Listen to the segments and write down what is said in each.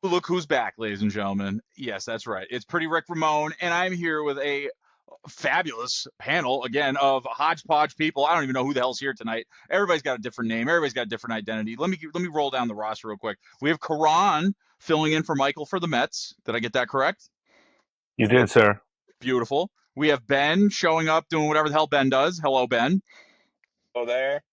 Look who's back, ladies and gentlemen. Yes, that's right. It's Pretty Rick Ramone, and I'm here with a fabulous panel again of hodgepodge people. I don't even know who the hell's here tonight. Everybody's got a different name. Everybody's got a different identity. Let me roll down the roster real quick. We have Karan filling in for Michael for the Mets. Did I get that correct? You did, sir. Beautiful. We have Ben showing up, doing whatever the hell Ben does. Hello, Ben. Hello there.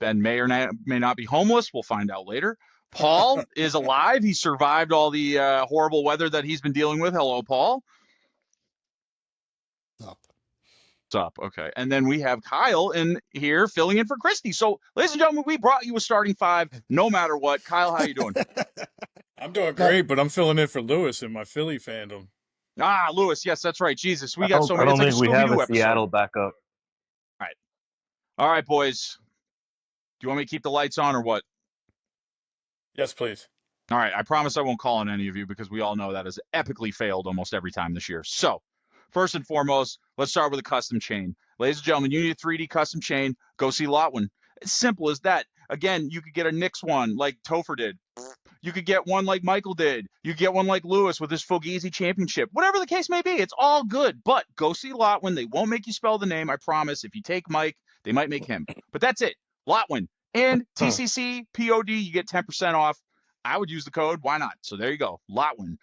Ben may or may not be homeless. We'll find out later. Paul is alive. He survived all the horrible weather that he's been dealing with. Hello, Paul. Up. What's up? Okay. And then we have Kyle in here filling in for Christy. So, ladies and gentlemen, we brought you a starting five no matter what. Kyle, how you doing? I'm doing great, but I'm filling in for Lewis in my Philly fandom. Ah, Lewis. Yes, that's right. Jesus, we got so many. I don't It's think like a we have Scooby-Doo a episode. Seattle backup. All right, boys. Do you want me to keep the lights on or what? Yes, please. All right. I promise I won't call on any of you because we all know that has epically failed almost every time this year. So, first and foremost, let's start with a custom chain. Ladies and gentlemen, you need a 3D custom chain. Go see LOTWYN. It's simple as that. Again, you could get a Knicks one like Topher did. You could get one like Michael did. You could get one like Lewis with his Fogeezy championship. Whatever the case may be, it's all good. But go see LOTWYN. They won't make you spell the name, I promise. If you take Mike, they might make him. But that's it. LOTWYN. And TCC, POD, you get 10% off. I would use the code. Why not? So there you go. LOTWYN.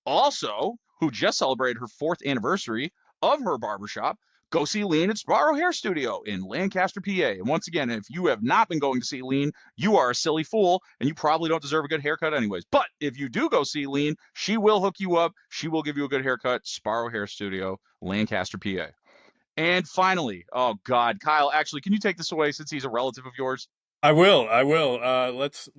Also, who just celebrated her 4th anniversary of her barbershop, go see Lean at Sparrow Hair Studio in Lancaster, PA. And once again, if you have not been going to see Lean, you are a silly fool, and you probably don't deserve a good haircut anyways. But if you do go see Lean, she will hook you up. She will give you a good haircut. Sparrow Hair Studio, Lancaster, PA. And finally, oh God, Kyle, actually, can you take this away since he's a relative of yours? I will. Let's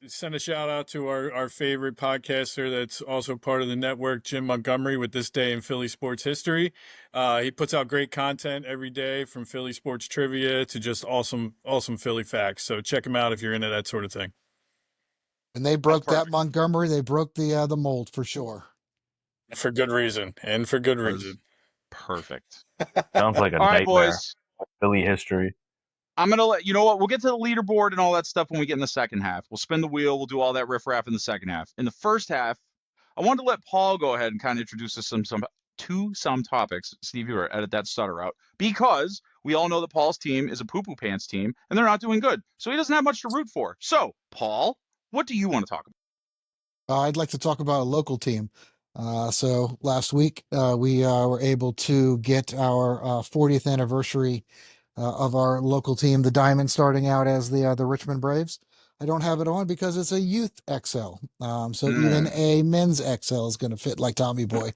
send a shout out to our favorite podcaster that's also part of the network, Jim Montgomery, with This Day in Philly Sports History. He puts out great content every day, from Philly sports trivia to just awesome Philly facts. So check him out if you're into that sort of thing. And they broke that Montgomery. They broke the mold for sure. For good reason, and for good reason. Perfect. Sounds like a All right, nightmare. boys. Philly history. I'm going to let you know what, we'll get to the leaderboard and all that stuff when we get in the second half. We'll spin the wheel. We'll do all that riffraff in the second half. In the first half, I wanted to let Paul go ahead and kind of introduce us to some topics. Steve, you were edit that stutter out, because we all know that Paul's team is a poo-poo pants team and they're not doing good. So he doesn't have much to root for. So, Paul, what do you want to talk about? I'd like to talk about a local team. So last week, we were able to get our 40th anniversary of our local team, the Diamond, starting out as the Richmond Braves. I don't have it on because it's a youth XL. So even a men's XL is going to fit like Tommy Boy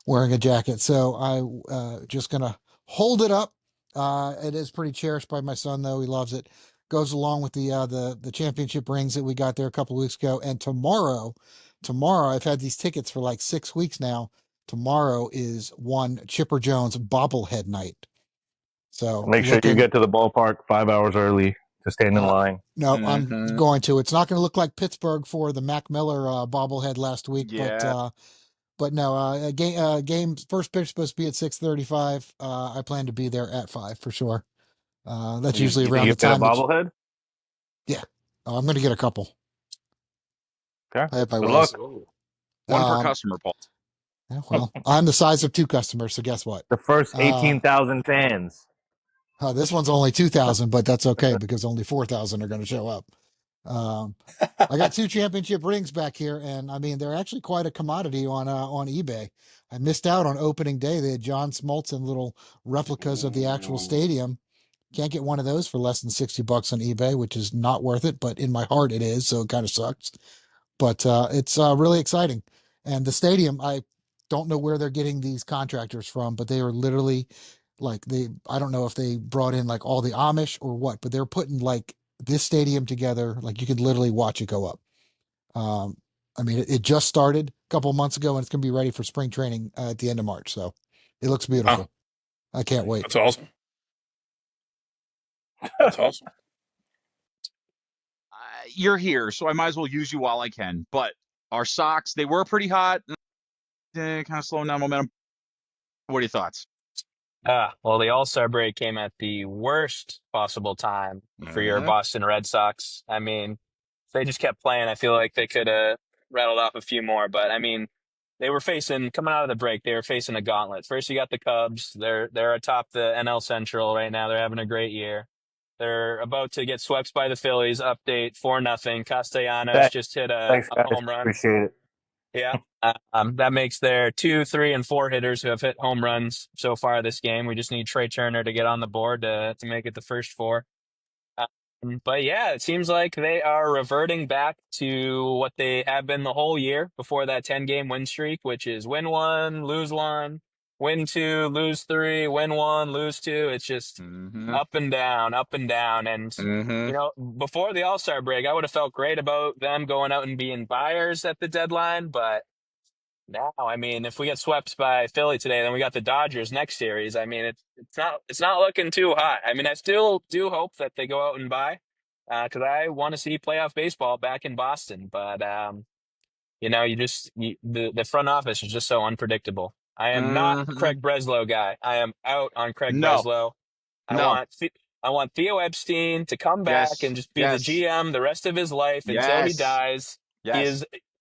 wearing a jacket. So I just going to hold it up. It is pretty cherished by my son, though. He loves it. Goes along with the championship rings that we got there a couple of weeks ago. And tomorrow, I've had these tickets for like 6 weeks now. Tomorrow is one Chipper Jones bobblehead night. So make sure you get to the ballpark 5 hours early to stand in line. No, I'm going to. It's not going to look like Pittsburgh for the Mac Miller bobblehead last week, but no. Game first pitch supposed to be at 6:35. I plan to be there at 5 for sure. That's usually around the time. You get a bobblehead? Yeah, I'm going to get a couple. Okay. I have my Good ways. luck. One per customer, Paul. Yeah, well, I'm the size of 2 customers, so guess what? The first 18,000 fans. This one's only 2,000, but that's okay because only 4,000 are going to show up. I got 2 championship rings back here, and I mean they're actually quite a commodity on eBay. I missed out on opening day. They had John Smoltz and little replicas of the actual stadium. Can't get one of those for less than $60 on eBay, which is not worth it. But in my heart, it is. So it kind of sucks. But it's really exciting. And the stadium, I don't know where they're getting these contractors from, but they are literally like I don't know if they brought in like all the Amish or what, but they're putting like this stadium together. Like you could literally watch it go up. I mean, it just started a couple of months ago and it's going to be ready for spring training at the end of March. So it looks beautiful. I can't wait. That's awesome. That's awesome. You're here, so I might as well use you while I can. But our socks, they were pretty hot. Kind of slowing down momentum. What are your thoughts? Well, the All-Star break came at the worst possible time for your Boston Red Sox. I mean, if they just kept playing, I feel like they could have rattled off a few more, but I mean, they were coming out of the break, they were facing a gauntlet. First, you got the Cubs. They're atop the NL Central right now. They're having a great year. They're about to get swept by the Phillies. Update 4-0. Castellanos just hit a Thanks, guys. home run. Appreciate it. Yeah. That makes their 2, 3, and 4 hitters who have hit home runs so far this game. We just need Trey Turner to get on the board to make it the first 4. But yeah, it seems like they are reverting back to what they have been the whole year before that 10-game win streak, which is win 1, lose 1, win 2, lose 3, win 1, lose 2. It's just up and down, up and down. And, you know, before the All-Star break, I would have felt great about them going out and being buyers at the deadline. But now, I mean, if we get swept by Philly today, then we got the Dodgers next series. I mean, it's not looking too hot. I mean, I still do hope that they go out and buy, because I want to see playoff baseball back in Boston. But you know, the front office is just so unpredictable. I am not a Craig Breslow guy. I am out on Craig Breslow. I want Theo Epstein to come back and just be the GM the rest of his life until he dies.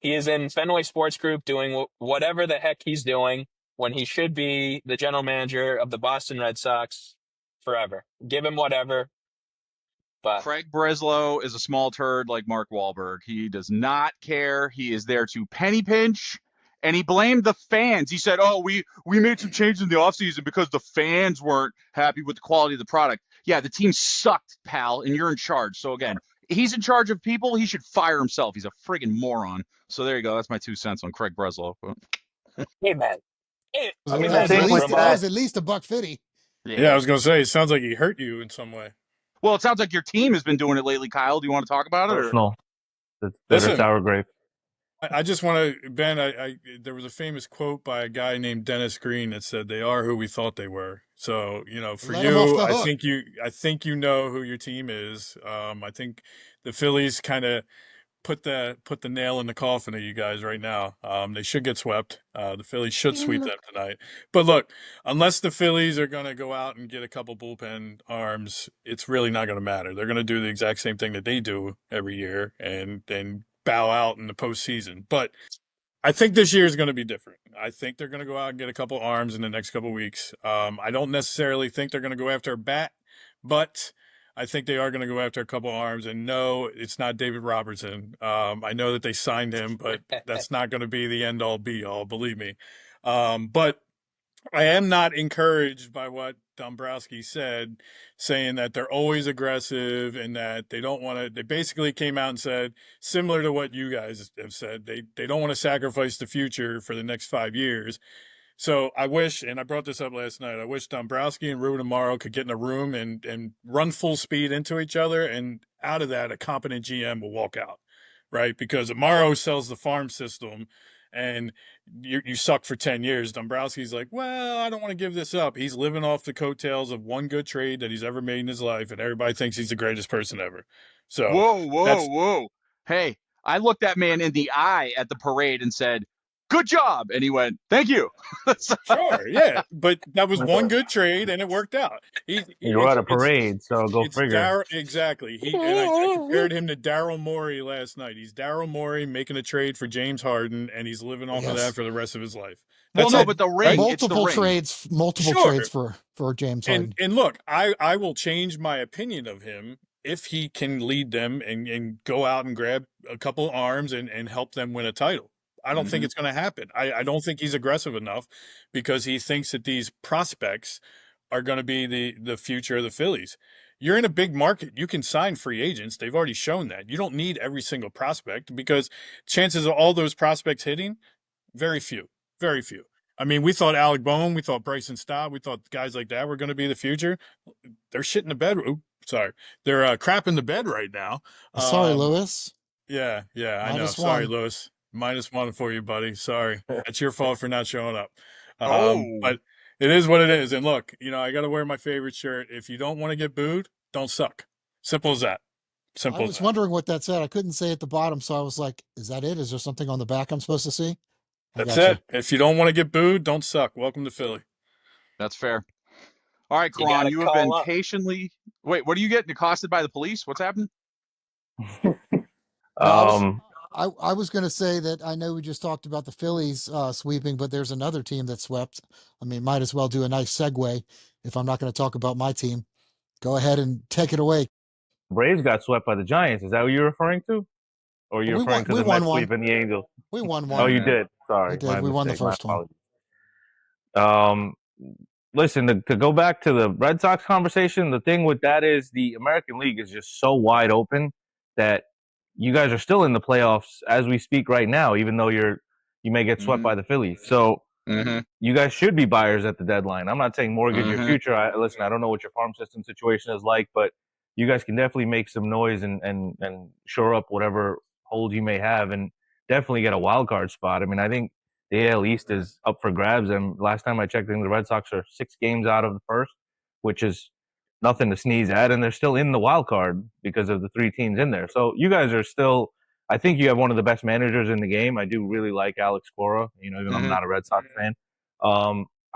He is in Fenway Sports Group doing whatever the heck he's doing when he should be the general manager of the Boston Red Sox forever. Give him whatever. But Craig Breslow is a small turd like Mark Wahlberg. He does not care. He is there to penny pinch, and he blamed the fans. He said, oh, we made some changes in the offseason because the fans weren't happy with the quality of the product. Yeah, the team sucked, pal, and you're in charge. So, again, he's in charge of people. He should fire himself. He's a friggin' moron. So there you go. That's my 2 cents on Craig Breslow. hey, man. I mean, that the thing was at least $150. Yeah, I was gonna say, it sounds like he hurt you in some way. Well, it sounds like your team has been doing it lately, Kyle. Do you want to talk about it? personal. It's bitter sour grape. I just want to, Ben, there was a famous quote by a guy named Dennis Green that said, they are who we thought they were. So, you know, for you, I think you know who your team is. I think the Phillies kind of put the nail in the coffin of you guys right now. They should get swept. The Phillies should sweep them tonight. But look, unless the Phillies are going to go out and get a couple bullpen arms, it's really not going to matter. They're going to do the exact same thing that they do every year and bow out in the postseason. But I think this year is going to be different. I think they're going to go out and get a couple arms in the next couple weeks. I don't necessarily think they're going to go after a bat, but I think they are going to go after a couple arms. And no, it's not David Robertson. I know that they signed him, but that's not going to be the end all be all, believe me. But I am not encouraged by what Dombrowski said, saying that they're always aggressive and that they don't want to. They basically came out and said, similar to what you guys have said, they don't want to sacrifice the future for the next 5 years. So I wish, and I brought this up last night, I wish Dombrowski and Ruben Amaro could get in a room and run full speed into each other, and out of that, a competent GM will walk out, right? Because Amaro sells the farm system, and you suck for 10 years. Dombrowski's like, well, I don't want to give this up. He's living off the coattails of one good trade that he's ever made in his life, and everybody thinks he's the greatest person ever. So Whoa. Hey, I looked that man in the eye at the parade and said, good job. And he went, thank you. Sure, yeah. But that was one good trade, and it worked out. You were at a parade, so go figure. Exactly. I compared him to Daryl Morey last night. He's Daryl Morey making a trade for James Harden, and he's living off of that for the rest of his life. But the ring. Multiple trades for James Harden. And look, I will change my opinion of him if he can lead them and go out and grab a couple arms and help them win a title. I don't think it's going to happen. I don't think he's aggressive enough because he thinks that these prospects are going to be the future of the Phillies. You're in a big market. You can sign free agents. They've already shown that. You don't need every single prospect because chances of all those prospects hitting, very few. I mean, we thought Alec Bohm, we thought Bryson Stott, we thought guys like that were going to be the future. They're shit in the bed. Oops, sorry. They're crap in the bed right now. Sorry, Lewis. Yeah, I know. Sorry, Lewis. -1 for you, buddy. Sorry. It's your fault for not showing up. But it is what it is. And look, I got to wear my favorite shirt. If you don't want to get booed, don't suck. Simple as that. I was wondering what that said. I couldn't say at the bottom, so I was like, is that it? Is there something on the back I'm supposed to see? That's it. If you don't want to get booed, don't suck. Welcome to Philly. That's fair. All right, Karan, you have been patiently... Wait, what are you getting accosted by the police? What's happened? I was going to say that I know we just talked about the Phillies sweeping, but there's another team that swept. I mean, might as well do a nice segue if I'm not going to talk about my team. Go ahead and take it away. Braves got swept by the Giants. Is that what you're referring to? Or are you We referring won. to We the won Mets one. sweep and the Angels? We won Oh, one. you Yeah. did. We Sorry, did. my We won the mistake. My first one. apologies. Listen, to go back to the Red Sox conversation, the thing with that is the American League is just so wide open that you guys are still in the playoffs as we speak right now, even though you may get swept by the Phillies. So Mm-hmm. you guys should be buyers at the deadline. I'm not saying mortgage your Mhm. future. Listen, I don't know what your farm system situation is like, but you guys can definitely make some noise and shore up whatever holes you may have, and definitely get a wild card spot. I mean, I think the AL East is up for grabs, and last time I checked, I think the Red Sox are 6 games out of the first, which is nothing to sneeze at, and they're still in the wild card because of the 3 teams in there. So you guys are still. I think you have one of the best managers in the game. I do really like Alex Cora. You know, even though I'm Mhm. not a Red Sox fan. I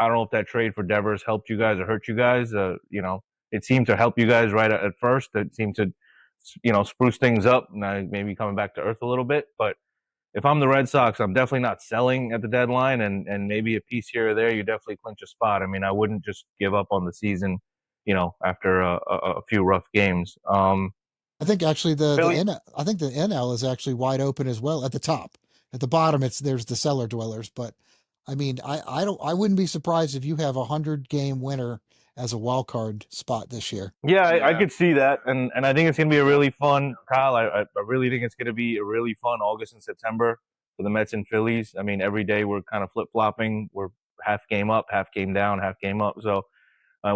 don't know if that trade for Devers helped you guys or hurt you guys. You know, it seemed to help you guys right at first. It seemed to, spruce things up, and maybe coming back to earth a little bit. But if I'm the Red Sox, I'm definitely not selling at the deadline, and maybe a piece here or there, you definitely clinch a spot. I mean, I wouldn't just give up on the season, after a few rough games. I think actually Philly, I think the NL is actually wide open as well at the top. At the bottom, there's the cellar dwellers. But I mean, I wouldn't be surprised if you have 100-game winner as a wild card spot this year. yeah, I Yeah. could see that, and I think it's gonna be a really fun, Kyle. I really think it's gonna be a really fun August and September for the Mets and Phillies. I mean, every day we're kind of flip flopping. We're half game up, half game down, half game up. So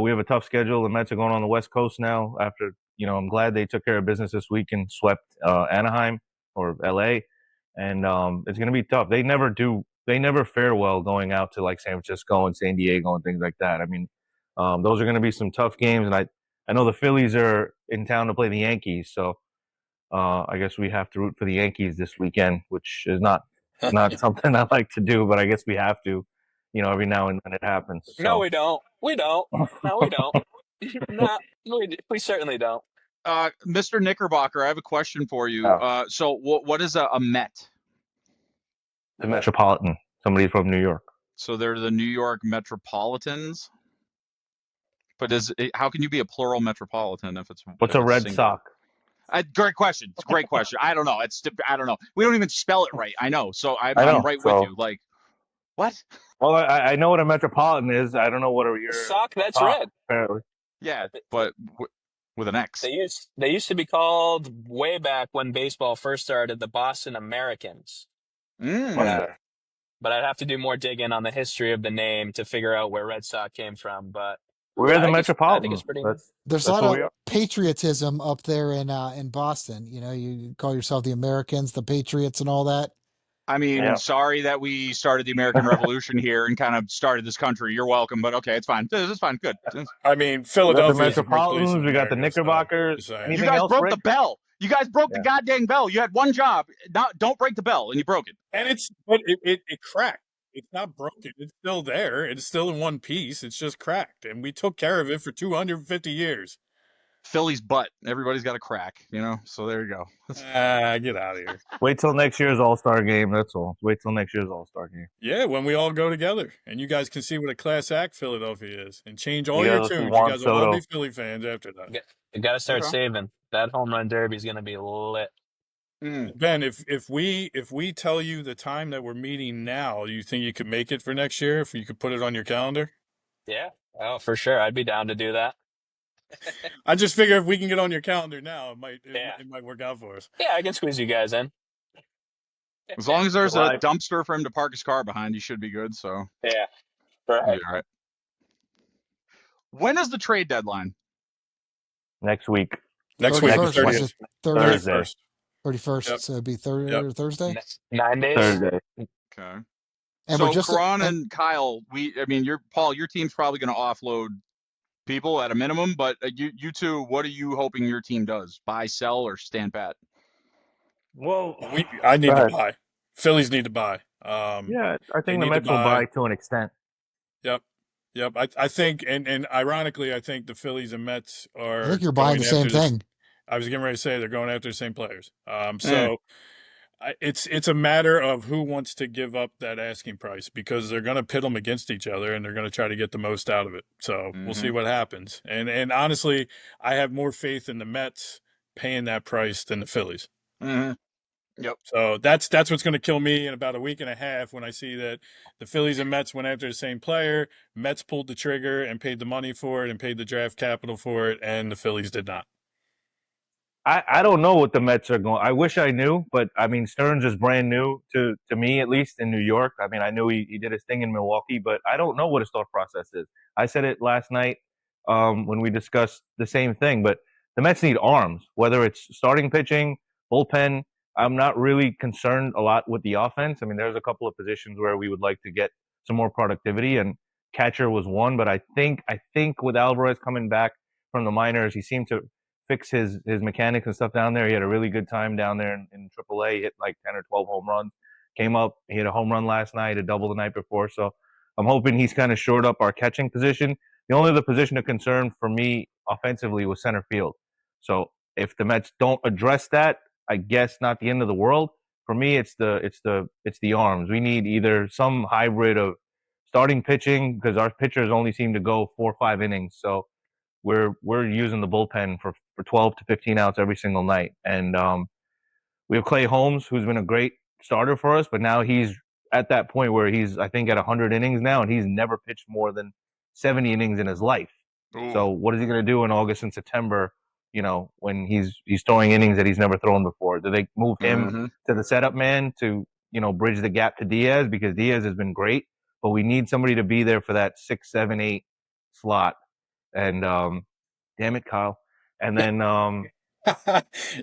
we have a tough schedule. The Mets are going on the West Coast now. After I'm glad they took care of business this week and swept Anaheim or LA, and it's gonna be tough. They never do. They never fare well going out to like San Francisco and San Diego and things like that. I mean, those are going to be some tough games, and I know the Phillies are in town to play the Yankees, so I guess we have to root for the Yankees this weekend, which is not something I like to do, but I guess we have to, every now and then it happens. No, So we don't. We don't. No, we don't. No, we certainly don't. Mr. Knickerbocker, I have a question for you. So what is a Met? the Metropolitan, somebody from New York. So they're the New York Metropolitans. But how can you be a plural metropolitan if it's What's if a it's Red singular? Sox? Great question. It's a great question. I don't know. I don't know. We don't even spell it right. I know. So I know, I'm right so- with you. Like, what? Well, I know what a Metropolitan is. I don't know what your Sock, that's sock, red. apparently. Yeah, but with an X. They used to be called way back when baseball first started the Boston Americans. Mm. Yeah. But I'd have to do more digging on the history of the name to figure out where Red Sox came from. But We're yeah, the I think Metropolitans. it's pretty. There's a That's lot what we of are. patriotism up there in Boston. You know, you call yourself the Americans, the Patriots, and all that. I mean, Yeah. sorry that we started the American Revolution here and kind of started this country. You're welcome, but okay, it's fine. It's fine. Good. I mean, We got the Philadelphia is the birthplace of Metropolitans. We got the America, so Knickerbockers. just saying. You Anything guys else, broke Rick? the bell. You guys broke the goddamn bell. You had one job. Don't break the bell, and you broke it. And it cracked. It's not broken. It's still there. It's still in one piece. It's just cracked, and we took care of it for 250 years. Philly's butt. Everybody's got a crack, So there you go. Get out of here. Wait till next year's All-Star game. That's all. Wait till next year's All-Star game. Yeah, when we all go together, and you guys can see what a class act Philadelphia is, and change all Yeah, your let's tunes. You Juan guys will all be Soto. Philly fans after that. You got to start Okay. saving. That home run derby is going to be lit. Ben, if we tell you the time that we're meeting now, you think you could make it for next year? If you could put it on your calendar? Yeah. Oh, for sure. I'd be down to do that. I just figure if we can get on your calendar now, it might work out for us. Yeah, I can squeeze you guys in. As long as there's a July. dumpster for him to park his car behind, he should be good. So Yeah. he'll Right. be all right. When is the trade deadline? Next week. Next week, 31st, 30th. is it Thursday. 31st. 31st, Yep. so it'd be Yep. Thursday. 9 days. Thursday. Okay. And So we're just Karan and Kyle, your team's probably going to offload people at a minimum, but you two, what are you hoping your team does? Buy, sell, or stand pat? Well, I need Go to ahead. buy. Phillies need to buy. yeah, I they think the need to Mets will buy. buy to an extent. Yep. I think, and ironically, I think the Phillies and Mets are. I think you're buying going the same after thing. I was getting ready to say they're going after the same players. So It's a matter of who wants to give up that asking price, because they're going to pit them against each other and they're going to try to get the most out of it. So we'll see what happens. And honestly, I have more faith in the Mets paying that price than the Phillies. Yep. So that's what's going to kill me in about a week and a half, when I see that the Phillies and Mets went after the same player. Mets pulled the trigger and paid the money for it and paid the draft capital for it, and the Phillies did not. I don't know what the Mets are going. I wish I knew, but I mean, Stearns is brand new to me, at least in New York. I mean, I knew he did his thing in Milwaukee, but I don't know what his thought process is. I said it last night when we discussed the same thing, but the Mets need arms, whether it's starting pitching, bullpen. I'm not really concerned a lot with the offense. I mean, there's a couple of positions where we would like to get some more productivity, and catcher was one. But I think with Alvarez coming back from the minors, he seemed to fix his mechanics and stuff down there. He had a really good time down there in AAA. Hit like 10 or 12 home runs. Came up, he hit a home run last night, a double the night before. So I'm hoping he's kind of shored up our catching position. The only other position of concern for me offensively was center field. So if the Mets don't address that, I guess not the end of the world. For me, it's the arms. We need either some hybrid of starting pitching, because our pitchers only seem to go 4 or 5 innings. So we're using the bullpen for 12 to 15 outs every single night. And we have Clay Holmes, who's been a great starter for us, but now he's at that point where he's, I think, at 100 innings now, and he's never pitched more than 70 innings in his life. Ooh. So what is he going to do in August and September, when he's throwing innings that he's never thrown before? Do they move him to the setup man to, bridge the gap to Diaz? Because Diaz has been great, but we need somebody to be there for that 6, 7, 8 slot. And damn it, Kyle. And then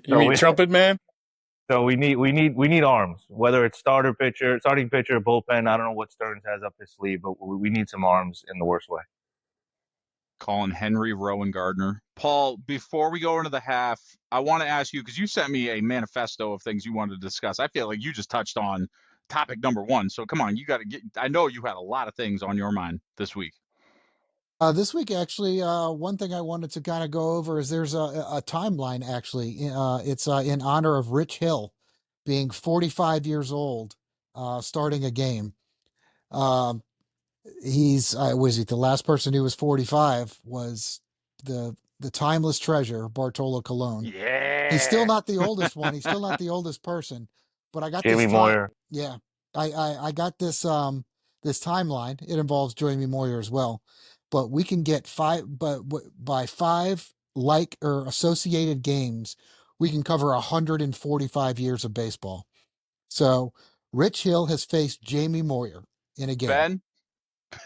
you mean trumpet man? So we need arms, whether it's starting pitcher, bullpen. I don't know what Stearns has up his sleeve, but we need some arms in the worst way. Colin, Henry, Rowan, Gardner. Paul, before we go into the half, I want to ask you, because you sent me a manifesto of things you wanted to discuss. I feel like you just touched on topic number 1. So come on, you got to get. I know you had a lot of things on your mind this week. This week, actually, one thing I wanted to kind of go over is there's a timeline, actually. It's in honor of Rich Hill being 45 years old, starting a game. He's, was he the last person who was 45 was the timeless treasure, Bartolo Colon. Yeah. He's still not the oldest one. He's still not the oldest person, but I got Jamie this Moyer. Yeah. I got this, this timeline. It involves Jamie Moyer as well. But we can get 5, but by 5 like or associated games, we can cover 145 years of baseball. So Rich Hill has faced Jamie Moyer in a game.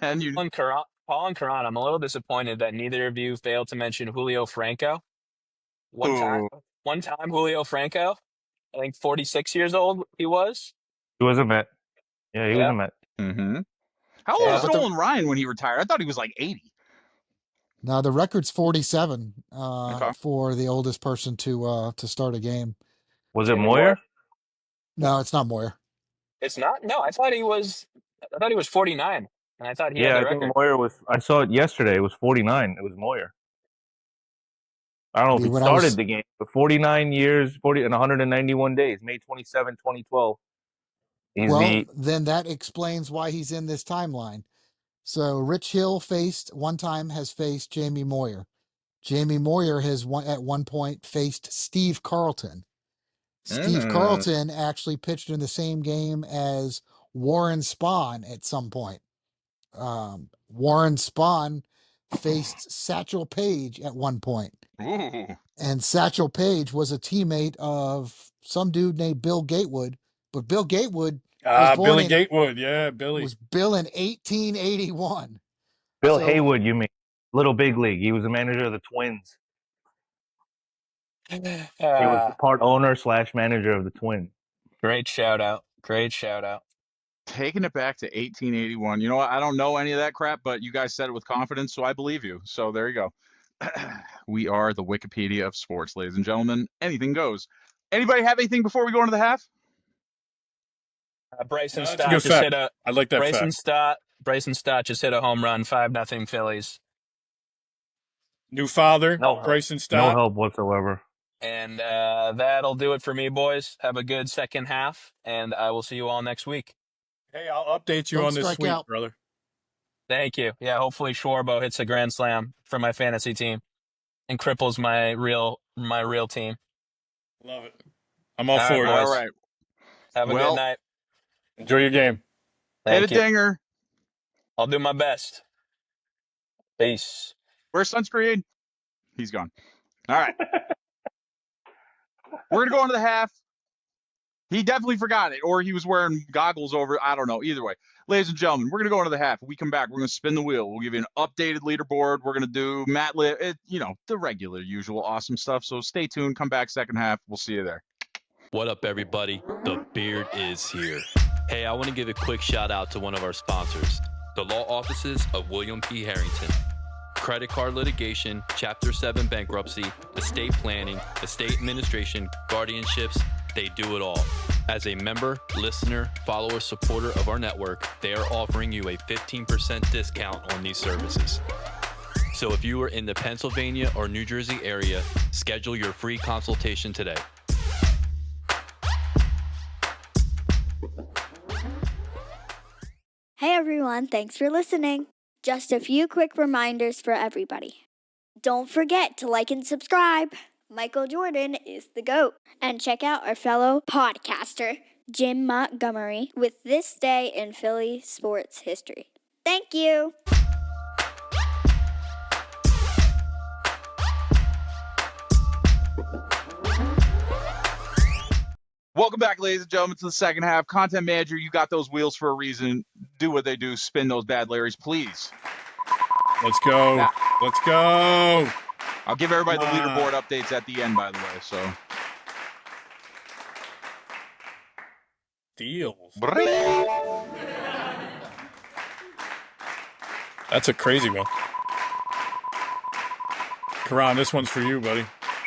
Ben, you. Paul and Karan, I'm a little disappointed that neither of you failed to mention Julio Franco. One time, Julio Franco, I think 46 years old he was. He was a Met. Yeah, he was a Met. Mm-hmm. How old was Nolan Ryan when he retired? I thought he was like 80. Now the record's 47 for the oldest person to start a game. Was it Moyer? No, it's not Moyer. It's not? No, I thought he was 49. And I thought he had the record. I think Moyer was. I saw it yesterday. It was 49. It was Moyer. I don't know if he started the game, but 49 years, 40 and 191 days, May 27, 2012. Then that explains why he's in this timeline. So Rich Hill has faced Jamie Moyer. Jamie Moyer has at one point faced Steve Carlton. Steve Carlton actually pitched in the same game as Warren Spahn at some point. Warren Spahn faced Satchel Paige at one point. Ooh. And Satchel Paige was a teammate of some dude named Bill Gatewood. But Bill Gatewood Billy Gatewood. Yeah, Billy. Was Bill in 1881. Bill Haywood, you mean? Little Big League. He was the manager of the Twins. He was part owner / manager of the Twins. Great shout out. Taking it back to 1881. You know what? I don't know any of that crap, but you guys said it with confidence, so I believe you. So there you go. We are the Wikipedia of sports, ladies and gentlemen. Anything goes. Anybody have anything before we go into the half? Bryson Stott just hit a. I like that fact. Bryson Stott just hit a home run. 5-0 Phillies. New father, Bryson Stott. No help whatsoever. And that'll do it for me, boys. Have a good second half, and I will see you all next week. Hey, I'll update you Don't on this strike sweep, out. brother. Thank you. Yeah, hopefully Schwarbo hits a grand slam for my fantasy team and cripples my real team. Love it. I'm all All for right, it. All boys. right. Have a Well, good night. Enjoy your game. hit a Thank you. dinger. I'll do my best. Peace. Where's sunscreen? He's gone. All right. We're going to go into the half. He definitely forgot it, or he was wearing goggles over. I don't know. Either way, ladies and gentlemen, we're going to go into the half. When we come back, we're going to spin the wheel. We'll give you an updated leaderboard. We're going to do the regular, usual awesome stuff. So stay tuned. Come back second half. We'll see you there. What up, everybody? The Beard is here. Hey, I want to give a quick shout out to one of our sponsors, the law offices of William P. Harrington. Credit card litigation, Chapter 7 bankruptcy, estate planning, estate administration, guardianships, they do it all. As a member, listener, follower, supporter of our network, they are offering you a 15% discount on these services. So if you are in the Pennsylvania or New Jersey area, schedule your free consultation today. Hey everyone, thanks for listening. Just a few quick reminders for everybody. Don't forget to like and subscribe. Michael Jordan is the GOAT. And check out our fellow podcaster, Jim Montgomery, with This Day in Philly Sports History. Thank you. Welcome back, ladies and gentlemen, to the second half. Content manager, you got those wheels for a reason. Do what they do. Spin those bad Larrys, please. Let's go. Now- Let's go. I'll give everybody the Come on. leaderboard updates at the end, by the way. So, Deals. bring. That's a crazy one. Karan, this one's for you, buddy.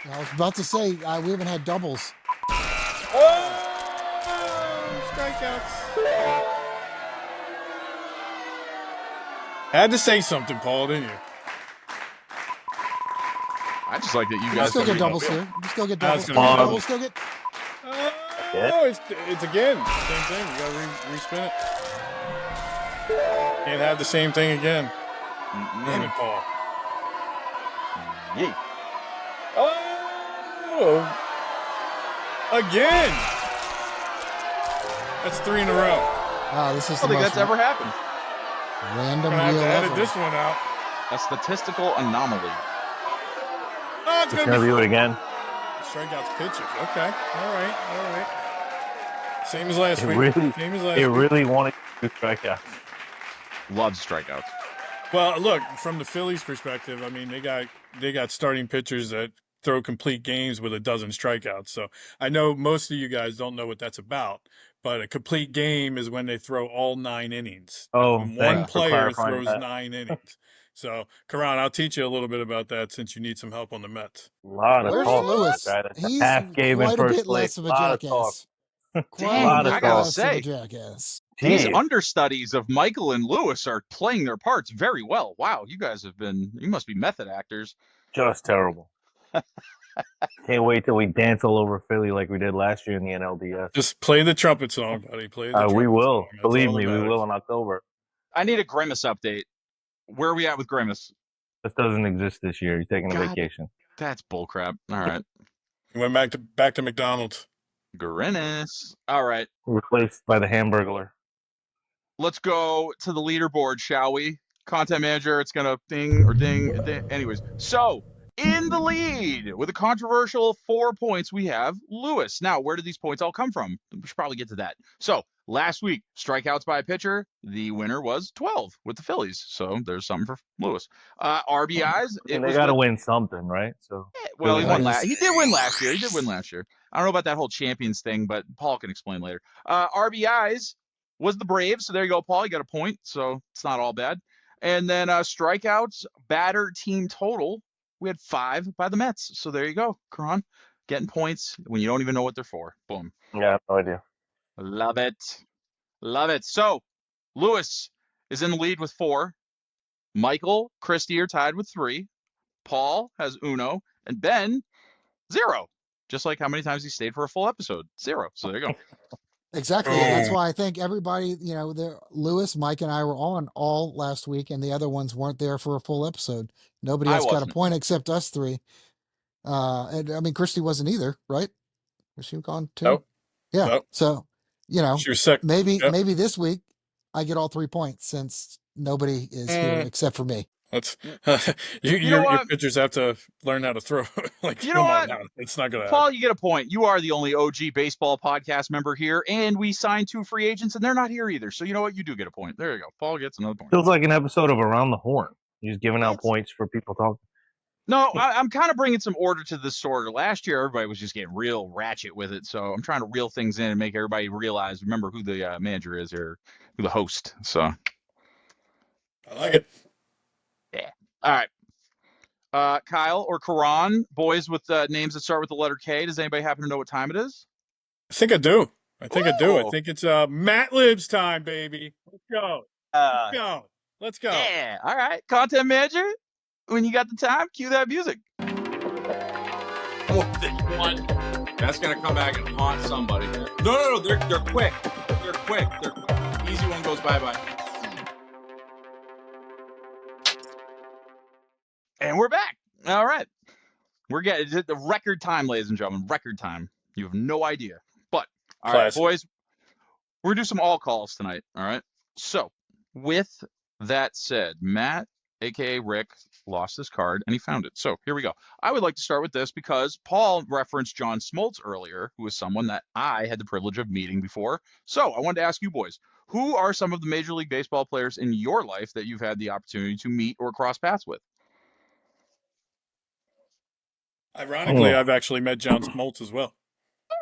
I was about to say we haven't had doubles. Strikeouts. Had to say something, Paul, didn't you? I just like that you You guys still don't get doubles know. here. You still get That's doubles. gonna be Doubles still get. Oh, it's again. Same thing. You gotta respin it. Can't have the same thing again. Damn it, Paul. Yay. Oh! Again! That's 3 in a row. Wow, this is I the don't think most that's ever happened. random I'm gonna have wheel to edit ever. this one out. A statistical anomaly. Oh, it's It's gonna gonna be do it again. strikeouts pitches. Okay. All right. Same as last It week. really, Same as last it week. really wanted to strike out. Loves strikeouts. Well, look, from the Phillies' perspective, I mean, they got starting pitchers that throw complete games with a dozen strikeouts. So I know most of you guys don't know what that's about, but a complete game is when they throw all 9 innings. Oh, When one thanks for player clarifying throws that. 9 innings. So, Karan, I'll teach you a little bit about that since you need some help on the Mets. A lot of Where's talk. Lewis? Guy that's a He's half game in quite a first bit place. less of a Lot of talk. jackass. Quite Dang, lot a of bit I gotta less of a say, jackass. these Jeez. understudies of Michael and Lewis are playing their parts very well. Wow, you must be method actors. Just terrible. Can't wait till we dance all over Philly like we did last year in the NLDS. Just play the trumpet song, buddy. Play the trumpet We will. song. That's Believe all that me, we matters. will in October. I need a Grimace update. Where are we at with Grimace? This doesn't exist this year. He's taking a God. vacation. That's bullcrap. All right. He went back to McDonald's. Grimace. All right. Replaced by the Hamburglar. Let's go to the leaderboard, shall we? Content manager, it's gonna ding or ding. Anyways, so in the lead with a controversial 4 points, we have Lewis. Now, where did these points all come from? We should probably get to that. So last week, strikeouts by a pitcher, the winner was 12 with the Phillies. So there's something for Lewis. RBIs, They got to win something, right? So well, he Phillies. won he did win last year. I don't know about that whole champions thing, but Paul can explain later. RBIs was the Braves. So there you go, Paul. You got a point. So it's not all bad. And then strikeouts, batter team total, we had 5 by the Mets. So there you go, Karan, getting points when you don't even know what they're for. Boom. yeah, I have no idea. Love it. Love it. So Lewis is in the lead with 4. Michael, Christie are tied with 3. Paul has uno, and Ben 0. just like how many times he stayed for a full episode. 0. So there you go. Exactly. And that's Oh. why I think everybody, Lewis, Mike, and I were on all last week, and the other ones weren't there for a full episode. Nobody I else got a wasn't. point except us three. And I mean, Christy wasn't either, right? Was she gone too? Nope. Yeah. Nope. So, She was sick. maybe Yep. maybe this week I get all 3 points since nobody is here except for me. Let's You know your what? pitchers have to learn how to throw. Like, You know come what? on now. It's not gonna Paul, happen. you get a point. You are the only OG baseball podcast member here, and we signed 2 free agents, and they're not here either. So you know what? You do get a point. There you go. Paul gets another point. Feels like an episode of Around the Horn. You're just giving out points for people talking. No, I'm kind of bringing some order to this disorder. Last year, everybody was just getting real ratchet with it, so I'm trying to reel things in and make everybody realize, remember who the manager is or who the host. So, I like it. yeah. All right. Kyle or Karan, boys with names that start with the letter K. Does anybody happen to know what time it is? I think I do. I think I do. I Ooh. think it's Matt Libs time, baby. Let's go. Let's go. Let's go. Yeah. All right. Content manager, when you got the time, cue that music. That's gonna come back and haunt somebody. No, they're quick. They're quick. Easy one goes bye-bye. And we're back. All right. We're getting the record time, ladies and gentlemen. Record time. You have no idea. But, all right, Classic. boys, we're going to do some all calls tonight. All right. So, with that said, Matt, a.k.a. Rick, lost his card and he found it. So, here we go. I would like to start with this because Paul referenced John Smoltz earlier, who is someone that I had the privilege of meeting before. So, I wanted to ask you boys, who are some of the Major League Baseball players in your life that you've had the opportunity to meet or cross paths with? Ironically, I've actually met John Smoltz as well.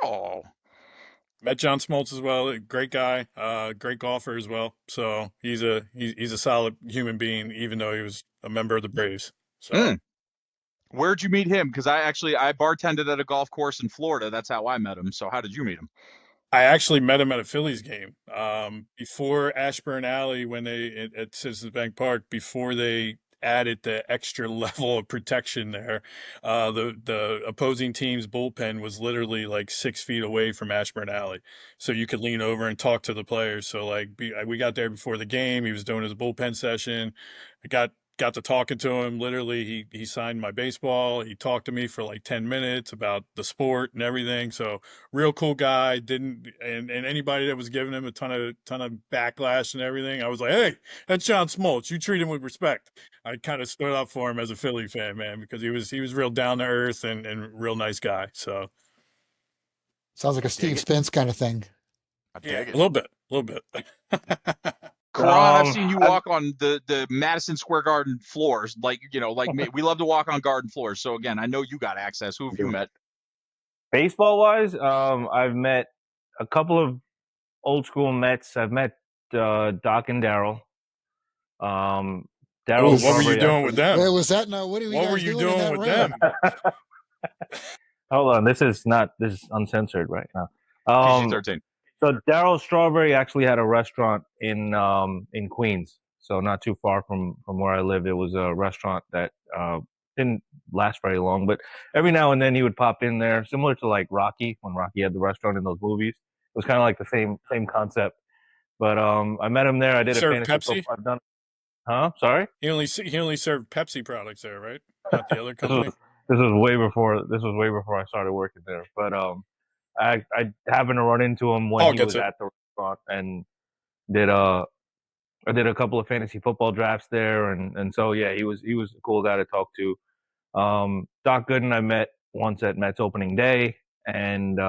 Oh, Met John Smoltz as well. Great guy, great golfer as well. So he's a solid human being, even though he was a member of the Braves. So Where'd you meet him? Because I bartended at a golf course in Florida. That's how I met him. So how did you meet him? I actually met him at a Phillies game before Ashburn Alley when they at Citizens Bank Park, before they added the extra level of protection there. The opposing team's bullpen was literally like 6 feet away from Ashburn Alley, so you could lean over and talk to the players. So like we got there before the game. He was doing his bullpen session. I got to talking to him. Literally, he signed my baseball. He talked to me for like 10 minutes about the sport and everything. So real cool guy. And anybody that was giving him a ton of backlash and everything, I was like, hey, that's John Smoltz. You treat him with respect. I kind of stood up for him as a Philly fan, man, because he was real down to earth and real nice guy. So Sounds like a Steve Spence kind of thing. I yeah, dig it. a little bit. Karan, I've seen you walk on the Madison Square Garden floors. Like me. We love to walk on garden floors. So again, I know you got access. Who have you met? Baseball wise, I've met a couple of old school Mets. I've met Doc and Daryl. Daryl, What were you doing with them? Where was that? No, what are you What guys were you doing in doing that with room? them? Hold on, this is uncensored right now. PG-13. So Daryl Strawberry actually had a restaurant in Queens, so not too far from where I lived. It was a restaurant that didn't last very long, but every now and then he would pop in there, similar to like Rocky, when Rocky had the restaurant in those movies. It was kind of like the same concept. But I met him there. I did a Served fantasy Pepsi? football. I've done. Huh? Sorry. He only served Pepsi products there, right? Not the other company. This was way before I started working there. But I happened to run into him when he was at the restaurant and I did a couple of fantasy football drafts there, and so yeah, he was a cool guy to talk to. Doc Gooden I met once at Mets opening day, and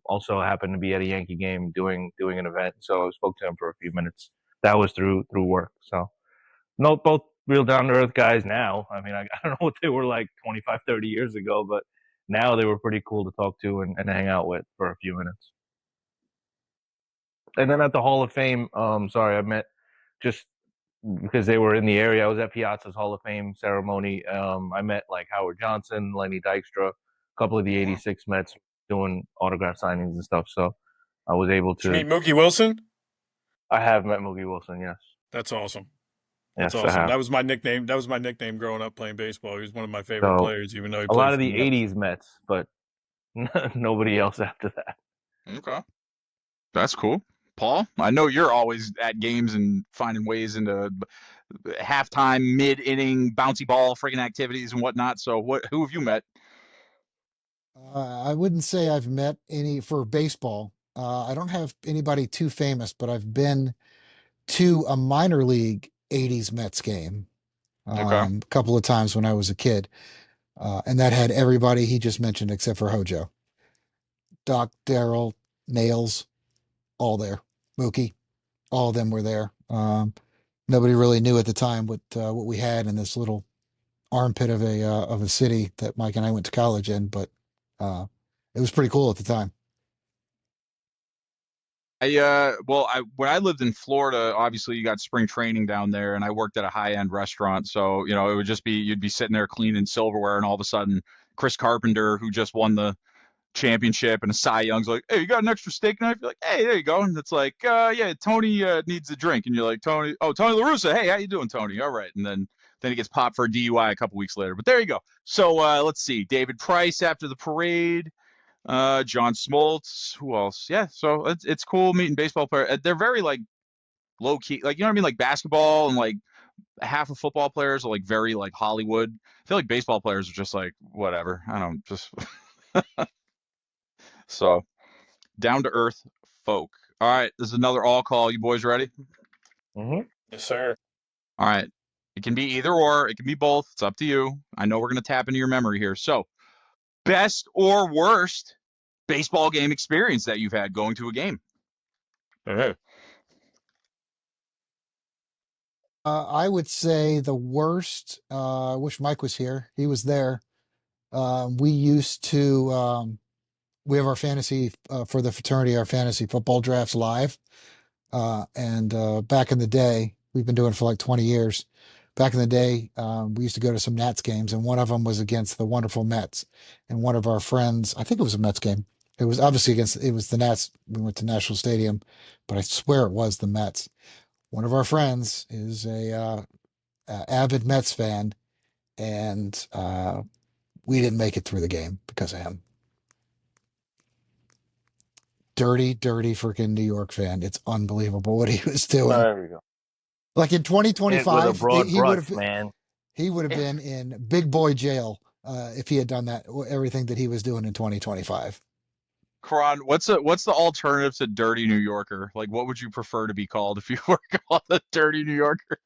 also happened to be at a Yankee game doing an event. So I spoke to him for a few minutes. That was through work. So no, both real down to earth guys now. I mean, I don't know what they were like 25, 30 years ago, but now they were pretty cool to talk to and hang out with for a few minutes. And then at the Hall of Fame, I met just because they were in the area. I was at Piazza's Hall of Fame ceremony. I met like Howard Johnson, Lenny Dykstra, a couple of the '86 Mets doing autograph signings and stuff. So I was able to. Did you meet Mookie Wilson? I have met Mookie Wilson. Yes. That's awesome. Yes, That's awesome. That was my nickname. That was my nickname growing up playing baseball. He was one of my favorite players, even though he played a lot of the '80s Mets, but Nobody else after that. Okay. That's cool. Paul, I know you're always at games and finding ways into halftime, mid-inning, bouncy ball, freaking activities and whatnot. So, who have you met? I wouldn't say I've met any for baseball. I don't have anybody too famous, but I've been to a minor league 80s Mets game Okay. a couple of times when I was a kid. And that had everybody he just mentioned except for Hojo. Doc, Daryl, Nails, all there. Mookie, all of them were there. Nobody really knew at the time what we had in this little armpit of a city that Mike and I went to college in, but it was pretty cool at the time. When I lived in Florida, obviously you got spring training down there, and I worked at a high-end restaurant. So, it would just be you'd be sitting there cleaning silverware, and all of a sudden, Chris Carpenter, who just won the championship, and a Cy Young's like, "Hey, you got an extra steak knife?" You're like, "Hey, there you go." And it's like, "Yeah, Tony needs a drink," and you're like, "Tony, oh, Tony La Russa, hey, how you doing, Tony? All right." And then he gets popped for a DUI a couple weeks later. But there you go. So let's see, David Price after the parade. John Smoltz, who else? Yeah, so it's cool meeting baseball players. They're very like low key, like, you know what I mean, like basketball and like half of football players are like very like Hollywood. I feel like baseball players are just like whatever. I don't just so down to earth folk. All right, this is another all call. You boys ready? Mm-hmm. Yes, sir. All right, it can be either or. It can be both. It's up to you. I know we're gonna tap into your memory here. So, best or worst baseball game experience that you've had going to a game? I would say the worst. I wish Mike was here. He was there. We used to. We have our fantasy for the fraternity, our fantasy football drafts live. And back in the day, we've been doing it for like 20 years. Back in the day, we used to go to some Nats games, and one of them was against the wonderful Mets. And one of our friends, I think it was a Mets game. It was obviously it was the Nats. We went to National Stadium, but I swear it was the Mets. One of our friends is a avid Mets fan, and we didn't make it through the game because of him. Dirty, dirty freaking New York fan. It's unbelievable what he was doing. There we go. Like in Hit with a 2025, broad he would brush, have man. he would have been in big boy jail if he had done that everything that he was doing in 2025. Karan, what's the alternative to dirty New Yorker? Like, what would you prefer to be called if you were called a dirty New Yorker?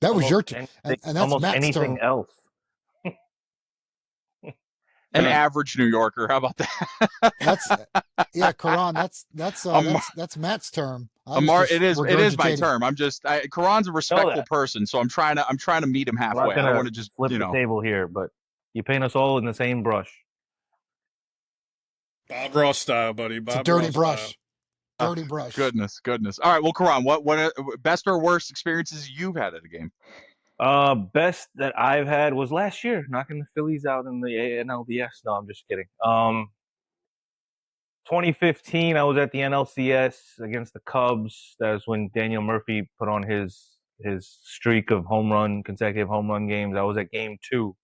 That was your Anything, and that's almost Matt's anything term. else. An average New Yorker. How about that? That's yeah, Karan. That's Amar, Matt's term. I was Amar, just it is my regurgitating. term. Karan's a Know respectful that. person, so I'm trying to meet him I'm halfway. not I don't want gonna to just, flip the table here, but you paint us all in the same brush. Bob Ross style, buddy. It's a Bob dirty Ross brush. style. Dirty brush. Goodness. All right, well, Karan, what best or worst experiences you've had at a game? Best that I've had was last year, knocking the Phillies out in the NLDS. No, I'm just kidding. 2015, I was at the NLCS against the Cubs. That was when Daniel Murphy put on his streak of consecutive home run games. I was at Game 2.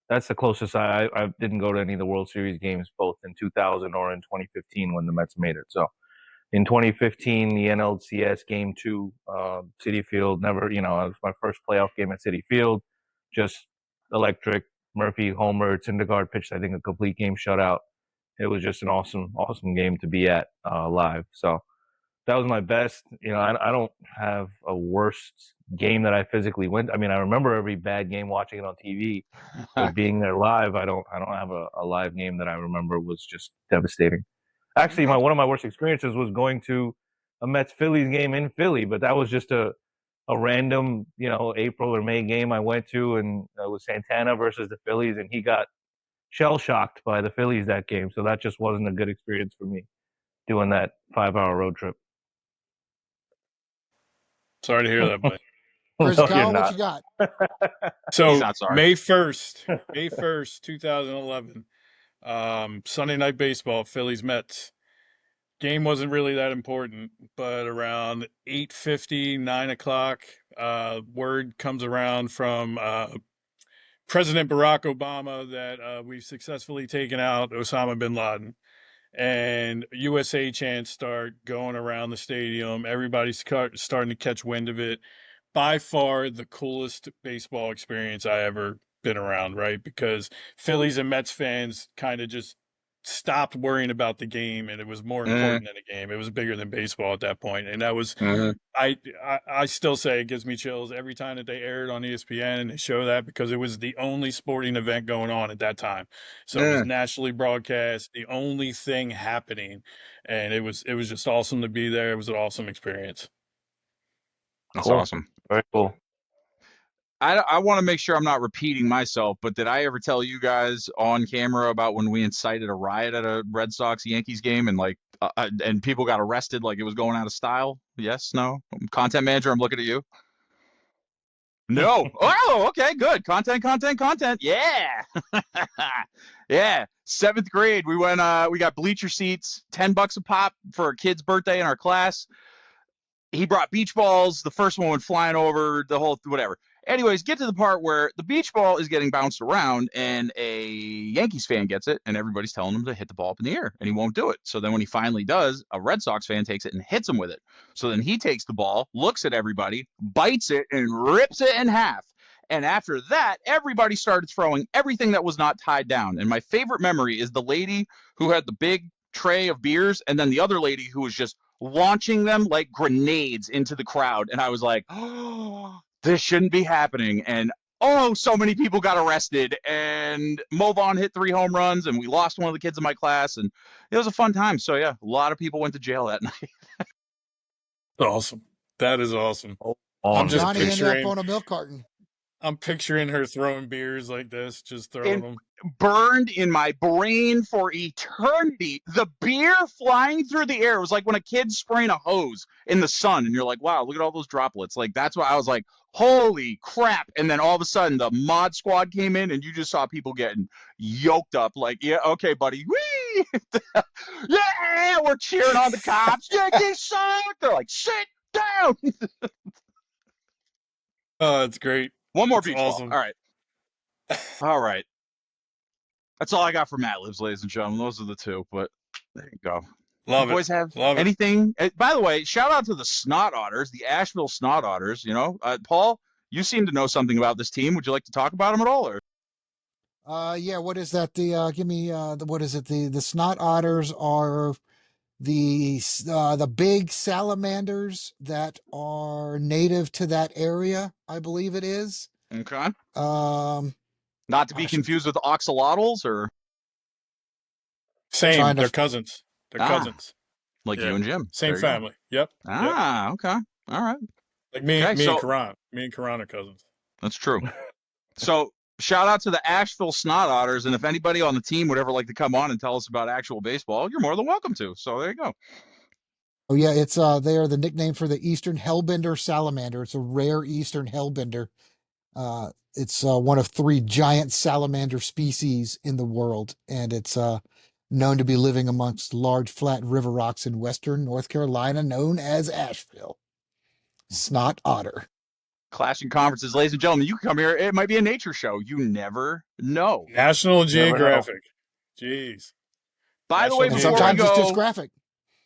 That's the closest I didn't go to any of the World Series games, both in 2000 or in 2015 when the Mets made it. So in 2015, the NLCS Game 2, Citi Field, it was my first playoff game at Citi Field. Just electric. Murphy homer, Syndergaard pitched, I think, a complete game shutout. It was just an awesome game to be at live. So that was my best. I don't have a worst game that I physically went. I mean, I remember every bad game watching it on TV, but being there live, I don't have a live game that I remember was just devastating. Actually, one of my worst experiences was going to a Mets Phillies game in Philly, but that was just a random, April or May game I went to, and it was Santana versus the Phillies, and he got shell shocked by the Phillies that game. So that just wasn't a good experience for me doing that 5-hour road trip. Sorry to hear that, buddy. Crazy No, Kyle, you're what not. you got? So He's not sorry. May 1st, 2011, Sunday Night Baseball, Phillies Mets. Game wasn't really that important, but around 8:50, 9 o'clock, word comes around from President Barack Obama that we've successfully taken out Osama bin Laden. And USA chants start going around the stadium. Everybody's starting to catch wind of it. By far the coolest baseball experience I ever been around, right? Because Phillies and Mets fans kind of just stopped worrying about the game, and it was more important than a game. It was bigger than baseball at that point, and that was I still say it gives me chills every time that they aired on ESPN and they show that, because it was the only sporting event going on at that time. So it was nationally broadcast, the only thing happening, and it was just awesome to be there. It was an awesome experience. That's Cool. awesome. Very cool. I want to make sure I'm not repeating myself, but did I ever tell you guys on camera about when we incited a riot at a Red Sox Yankees game and and people got arrested like it was going out of style? Yes, no? Content manager, I'm looking at you. No. Oh, okay, good. Content. Yeah. Yeah. 7th grade, we went we got bleacher seats, $10 a pop for a kid's birthday in our class. He brought beach balls. The first one went flying over the whole whatever. Anyways, get to the part where the beach ball is getting bounced around and a Yankees fan gets it and everybody's telling him to hit the ball up in the air and he won't do it. So then when he finally does, a Red Sox fan takes it and hits him with it. So then he takes the ball, looks at everybody, bites it and rips it in half. And after that, everybody started throwing everything that was not tied down. And my favorite memory is the lady who had the big tray of beers and then the other lady who was just launching them like grenades into the crowd. And I was like, oh, this shouldn't be happening. And so many people got arrested. And Movon hit 3 home runs and we lost one of the kids in my class. And it was a fun time. So yeah, a lot of people went to jail that night. Awesome. That is awesome. I'm just Johnny ended picturing- up on a milk carton. I'm picturing her throwing beers like this, just throwing them. Burned in my brain for eternity. The beer flying through the air. It was like when a kid's spraying a hose in the sun and you're like, wow, look at all those droplets. Like, that's why I was like, holy crap. And then all of a sudden the mod squad came in and you just saw people getting yoked up. Like, yeah, okay, buddy. Whee! Yeah, we're cheering on the cops. Yankees suck. They're like, sit down. Oh, that's great. One more That's beach awesome. ball. All right. That's all I got for Matt Libs, ladies and gentlemen. Those are the two, but there you go. Love You boys it. have Love it. anything? By the way, shout out to the Snot Otters, the Asheville Snot Otters. You know, Paul, you seem to know something about this team. Would you like to talk about them at all? Or Yeah, what is that? Give me what is it? The Snot Otters are the big salamanders that are native to that area, I believe it is. Okay. Not to be confused with oxalotls or Same. They're cousins. They're cousins. Like you and Jim. Same family. Yep. Okay. All right. Like me and so, Karan. Me and Karan are cousins. That's true. So shout out to the Asheville Snot Otters, and if anybody on the team would ever like to come on and tell us about actual baseball, you're more than welcome to. So there you go. Oh yeah, it's they are the nickname for the Eastern Hellbender salamander. It's a rare Eastern Hellbender. It's one of 3 giant salamander species in the world, and it's known to be living amongst large flat river rocks in western North Carolina, known as Asheville. Snot otter. Clashing conferences, ladies and gentlemen. You can come here. It might be a nature show. You never know. National Geographic. Jeez. By the way, And before we sometimes it's go, just graphic.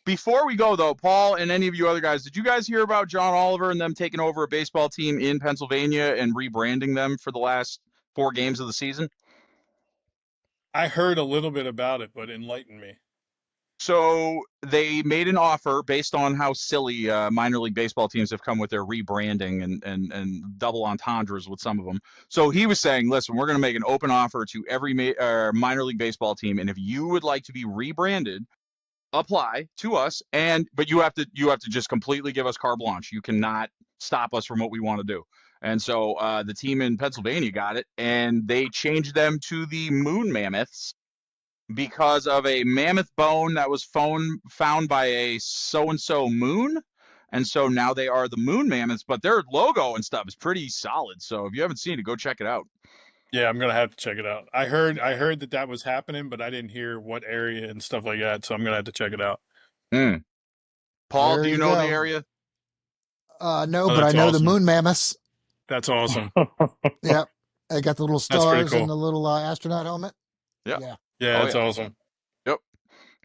before we go though, Paul and any of you other guys, did you guys hear about John Oliver and them taking over a baseball team in Pennsylvania and rebranding them for the last 4 games of the season? I heard a little bit about it, but enlighten me. So they made an offer based on how silly minor league baseball teams have come with their rebranding and double entendres with some of them. So he was saying, listen, we're going to make an open offer to every minor league baseball team, and if you would like to be rebranded, apply to us. But you have to just completely give us carte blanche. You cannot stop us from what we want to do. And so the team in Pennsylvania got it, and they changed them to the Moon Mammoths, because of a mammoth bone that was found by a so-and-so moon. And so now they are the Moon Mammoths, but their logo and stuff is pretty solid. So if you haven't seen it, go check it out. Yeah, I'm going to have to check it out. I heard that was happening, but I didn't hear what area and stuff like that. So I'm going to have to check it out. Paul, There do you you know go. the area? No, Oh, but I that's know awesome. the Moon Mammoths. That's awesome. Yep. I got the little That's pretty stars cool. and the little astronaut helmet. Yep. Yeah. Yeah, Oh, that's yeah. awesome. Yep.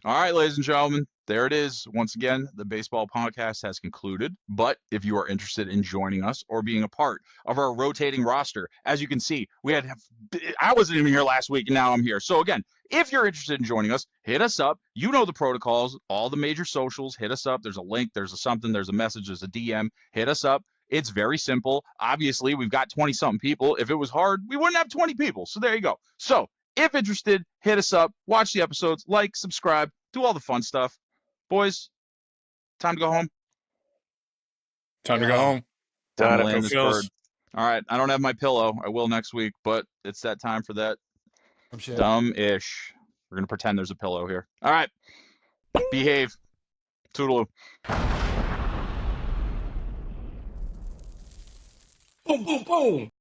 All right, ladies and gentlemen, there it is. Once again, the baseball podcast has concluded. But if you are interested in joining us or being a part of our rotating roster, as you can see, I wasn't even here last week, and now I'm here. So again, if you're interested in joining us, hit us up. You know the protocols, all the major socials. Hit us up. There's a link. There's a something. There's a message. There's a DM. Hit us up. It's very simple. Obviously, we've got 20-something people. If it was hard, we wouldn't have 20 people. So there you go. So if interested, hit us up. Watch the episodes. Like, subscribe. Do all the fun stuff. Boys, time to go home. Time to go Yeah. home. Time Got to it. land Go this Phils. bird. All right. I don't have my pillow. I will next week, but it's that time for that. Some shit. Dumb-ish. We're going to pretend there's a pillow here. All right. Behave. Toodaloo. Boom, boom, boom.